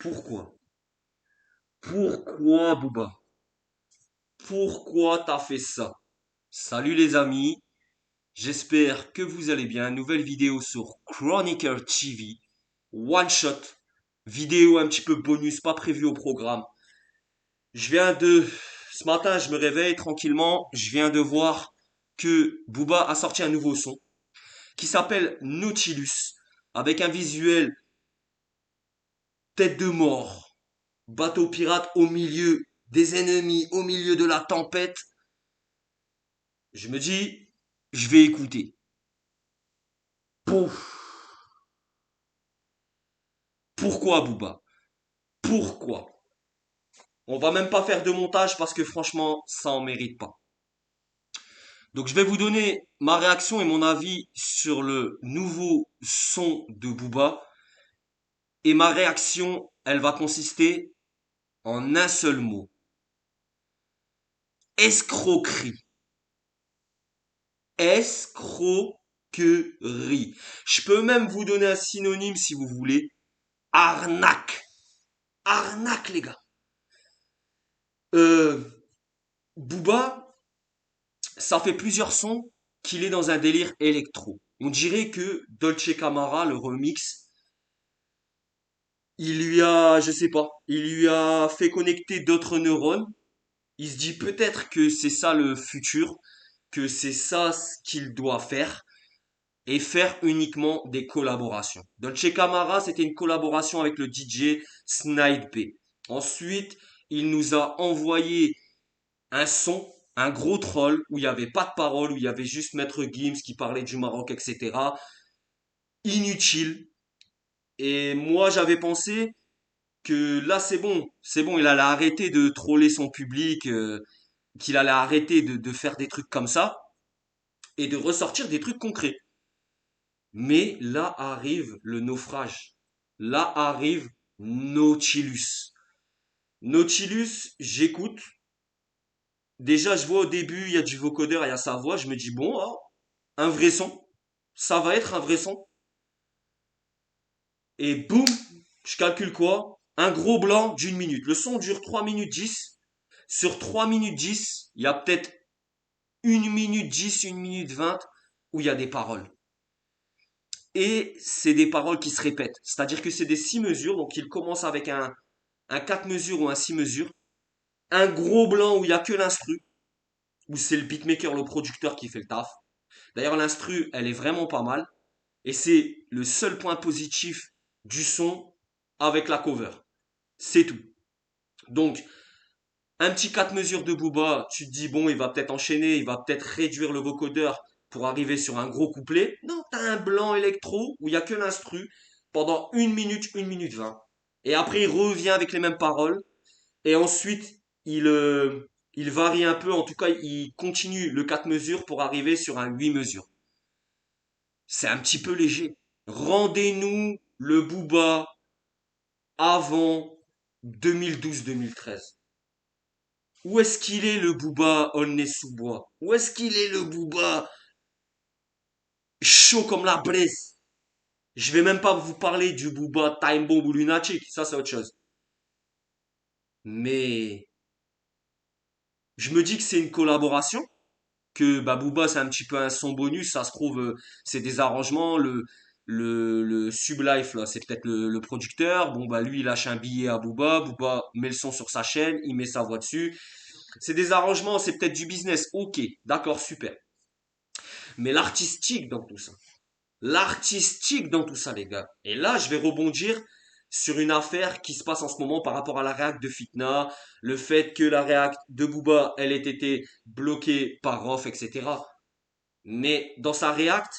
Pourquoi? Pourquoi, Booba? Pourquoi t'as fait ça? Salut les amis, j'espère que vous allez bien. Nouvelle vidéo sur Chronicle TV. One shot. Vidéo un petit peu bonus, pas prévue au programme. Je viens de... Ce matin, je me réveille tranquillement. Je viens de voir que Booba a sorti un nouveau son qui s'appelle Nautilus. Avec un visuel tête de mort. Bateau pirate au milieu des ennemis, au milieu de la tempête. Je me dis, je vais écouter. Pouf. Pourquoi Booba? Pourquoi? On va même pas faire de montage parce que franchement, ça en mérite pas. Donc je vais vous donner ma réaction et mon avis sur le nouveau son de Booba. Et ma réaction, elle va consister en un seul mot. Escroquerie. Escroquerie. Je peux même vous donner un synonyme si vous voulez. Arnaque. Arnaque les gars. Euh, Booba, ça fait plusieurs sons qu'il est dans un délire électro. On dirait que Dolce Camara, le remix, il lui a, je sais pas, il lui a fait connecter d'autres neurones. Il se dit peut-être que c'est ça le futur, que c'est ça ce qu'il doit faire et faire uniquement des collaborations. Dolce Camara, c'était une collaboration avec le DJ Snipe B. Ensuite, il nous a envoyé un son, un gros troll où il n'y avait pas de parole, où il y avait juste Maître Gims qui parlait du Maroc, etc. Inutile. Et moi, j'avais pensé que là, c'est bon, il allait arrêter de troller son public, qu'il allait arrêter de faire des trucs comme ça et de ressortir des trucs concrets. Mais là arrive le naufrage. Là arrive Nautilus. Nautilus, j'écoute. Déjà, je vois au début, il y a du vocodeur, il y a sa voix. Je me dis, bon, oh, un vrai son. Ça va être un vrai son. Et boum, je calcule quoi? Un gros blanc d'une minute. Le son dure 3 minutes 10. Sur 3 minutes 10, il y a peut-être 1 minute 10, 1 minute 20 où il y a des paroles. Et c'est des paroles qui se répètent. C'est-à-dire que c'est des 6 mesures. Donc il commence avec un 4 mesures ou un 6 mesures. Un gros blanc où il y a que l'instru. Où c'est le beatmaker, le producteur qui fait le taf. D'ailleurs, l'instru, elle est vraiment pas mal. Et c'est le seul point positif du son avec la cover. C'est tout. Donc, un petit 4 mesures de Booba, tu te dis, bon, il va peut-être enchaîner, il va peut-être réduire le vocodeur pour arriver sur un gros couplet. Non, t'as un blanc électro où il y a que l'instru pendant 1 minute 20. Et après, il revient avec les mêmes paroles. Et ensuite, il varie un peu. En tout cas, il continue le 4 mesures pour arriver sur un 8 mesures. C'est un petit peu léger. Rendez-nous le Booba avant 2012-2013. Où est-ce qu'il est le Booba Aulnay-sous-Bois? Où est-ce qu'il est le Booba chaud comme la braise? Je vais même pas vous parler du Booba Time Bomb ou Lunatic, ça c'est autre chose. Mais je me dis que c'est une collaboration, que bah Booba c'est un petit peu un son bonus, ça se trouve c'est des arrangements, le Sublife là, c'est peut-être le producteur, bon bah lui il lâche un billet à Booba, Booba met le son sur sa chaîne, il met sa voix dessus. C'est des arrangements, c'est peut-être du business, ok, d'accord, super. Mais l'artistique dans tout ça. L'artistique dans tout ça, les gars. Et là, je vais rebondir sur une affaire qui se passe en ce moment par rapport à la réact de Fitna, le fait que la réact de Booba, elle ait été bloquée par Rof, etc. Mais dans sa réact,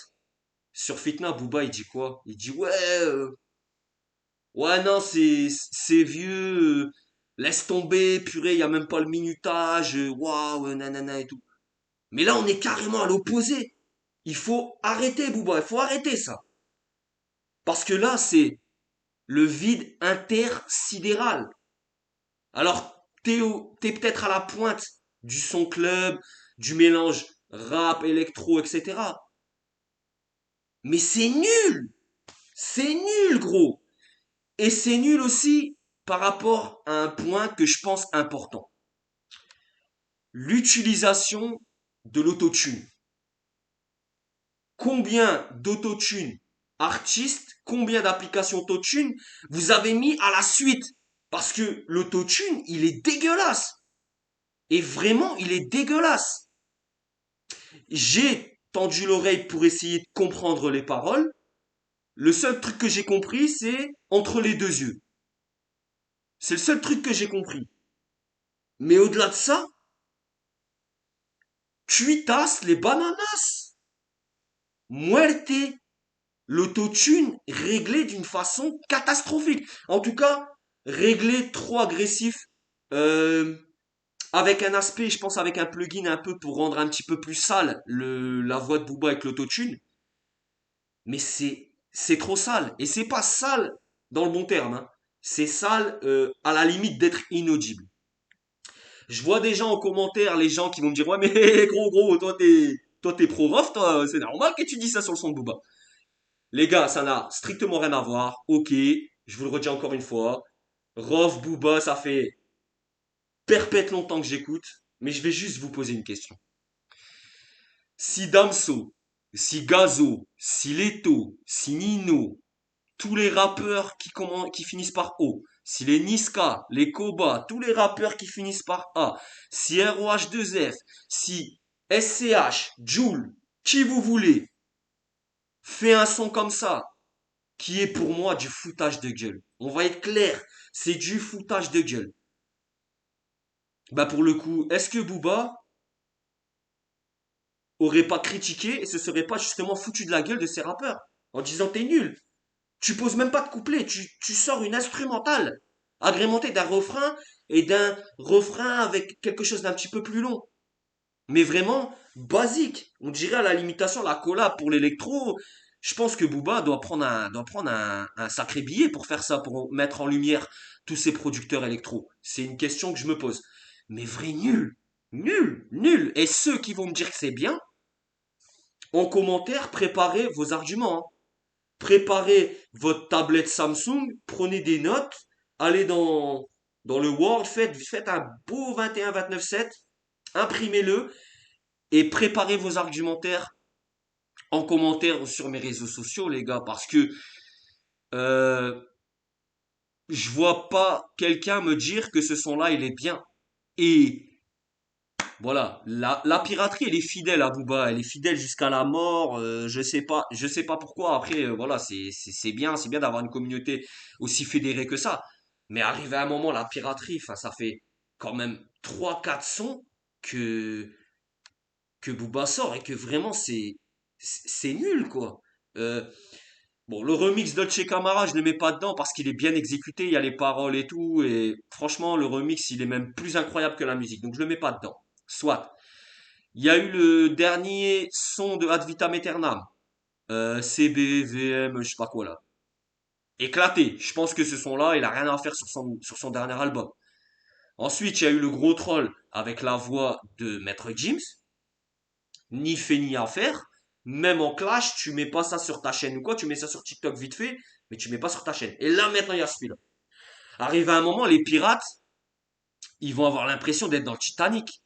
sur Fitna, Booba, il dit quoi? Il dit, ouais, non, c'est vieux, laisse tomber, purée, il y a même pas le minutage, waouh, nanana et tout. Mais là, on est carrément à l'opposé. Il faut arrêter, Booba, il faut arrêter ça. Parce que là, c'est le vide intersidéral. Alors, t'es peut-être à la pointe du son club, du mélange rap, électro, etc. Mais c'est nul! C'est nul, gros! Et c'est nul aussi par rapport à un point que je pense important. L'utilisation de l'autotune. Combien d'autotune artistes, combien d'applications autotune vous avez mis à la suite? Parce que l'autotune, il est dégueulasse. Et vraiment, il est dégueulasse. J'ai tendu l'oreille pour essayer de comprendre les paroles. Le seul truc que j'ai compris, c'est entre les deux yeux. C'est le seul truc que j'ai compris. Mais au-delà de ça, cuitas les bananas. Muerte. L'autotune réglé d'une façon catastrophique. En tout cas, réglé trop agressif. euh, Avec un aspect, je pense, avec un plugin un peu pour rendre un petit peu plus sale la voix de Booba avec l'autotune. Mais c'est trop sale. Et c'est pas sale dans le bon terme, hein. C'est sale à la limite d'être inaudible. Je vois des gens en commentaire, les gens qui vont me dire, ouais mais gros, toi t'es pro-rof, toi, c'est normal que tu dis ça sur le son de Booba. Les gars, ça n'a strictement rien à voir. Ok, je vous le redis encore une fois. Rof, Booba, ça fait perpète longtemps que j'écoute. Mais je vais juste vous poser une question. Si Damso, si Gazo, si Leto, si Nino, tous les rappeurs qui finissent par O, si les Niska, les Koba, tous les rappeurs qui finissent par A, si ROH2F, si SCH, Joule, qui vous voulez, fait un son comme ça, qui est pour moi du foutage de gueule. On va être clair, c'est du foutage de gueule. Bah pour le coup, est-ce que Booba aurait pas critiqué et se serait pas justement foutu de la gueule de ces rappeurs en disant t'es nul, tu poses même pas de couplet, tu sors une instrumentale agrémentée d'un refrain et d'un refrain avec quelque chose d'un petit peu plus long. Mais vraiment basique. On dirait à la limitation la collab pour l'électro. Je pense que Booba doit prendre un sacré billet pour faire ça, pour mettre en lumière tous ces producteurs électro. C'est une question que je me pose. Mais vrai nul. Nul. Nul. Et ceux qui vont me dire que c'est bien, en commentaire, préparez vos arguments, hein. Préparez votre tablette Samsung, prenez des notes, allez dans le Word, faites un beau 21-29-7, imprimez-le et préparez vos argumentaires en commentaire sur mes réseaux sociaux, les gars, parce que euh, je vois pas quelqu'un me dire que ce son-là, il est bien. Et voilà, la piraterie, elle est fidèle à Booba, elle est fidèle jusqu'à la mort. Je sais pas pourquoi. Après, voilà, c'est bien d'avoir une communauté aussi fédérée que ça. Mais arrivé à un moment, la piraterie, enfin, ça fait quand même trois quatre sons que que Booba sort et que vraiment c'est nul quoi. Euh, bon, le remix Dolce Camara, je ne le mets pas dedans parce qu'il est bien exécuté, il y a les paroles et tout, et franchement, le remix, il est même plus incroyable que la musique, donc je le mets pas dedans. Soit. Il y a eu le dernier son de Ad Vitam Aeternam, CBVM, je sais pas quoi là. Éclaté. Je pense que ce son-là, il a rien à faire sur son dernier album. Ensuite, il y a eu le gros troll avec la voix de Maître Gims. Ni fait ni à faire. Même en clash, tu mets pas ça sur ta chaîne ou quoi, tu mets ça sur TikTok vite fait, mais tu mets pas sur ta chaîne. Et là, maintenant, il y a celui-là. Arrive à un moment, les pirates, ils vont avoir l'impression d'être dans le Titanic.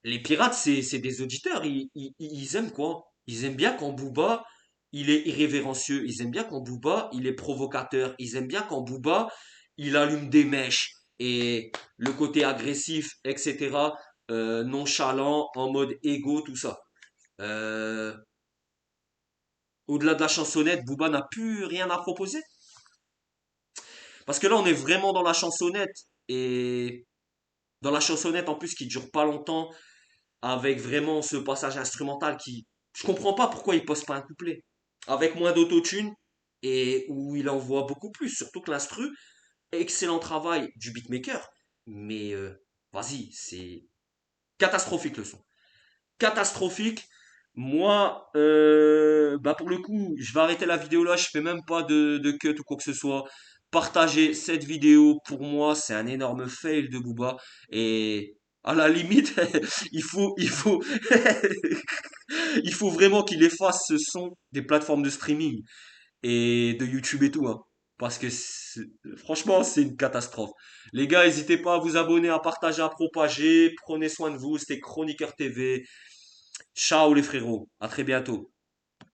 Les pirates, c'est des auditeurs. Ils aiment quoi? Ils aiment bien quand Booba, il est irrévérencieux. Ils aiment bien quand Booba, il est provocateur. Ils aiment bien quand Booba, il allume des mèches. Et le côté agressif, etc. Nonchalant, en mode égo, tout ça. Euh, Au-delà de la chansonnette, Booba n'a plus rien à proposer. Parce que là, on est vraiment dans la chansonnette. Et dans la chansonnette, en plus, qui dure pas longtemps, avec vraiment ce passage instrumental qui... Je comprends pas pourquoi il pose pas un couplet. Avec moins d'autotune et où il envoie beaucoup plus. Surtout que l'instru, excellent travail du beatmaker. Mais vas-y, c'est catastrophique le son. Catastrophique. Moi, bah pour le coup, je vais arrêter la vidéo là. Je fais même pas de cut ou quoi que ce soit. Partager cette vidéo, pour moi, c'est un énorme fail de Booba. Et à la limite, il faut vraiment qu'il efface ce son des plateformes de streaming. et de YouTube et tout, hein. Parce que franchement, c'est une catastrophe. Les gars, n'hésitez pas à vous abonner, à partager, à propager. Prenez soin de vous. C'était Chroniqueur TV. Ciao les frérots. À très bientôt.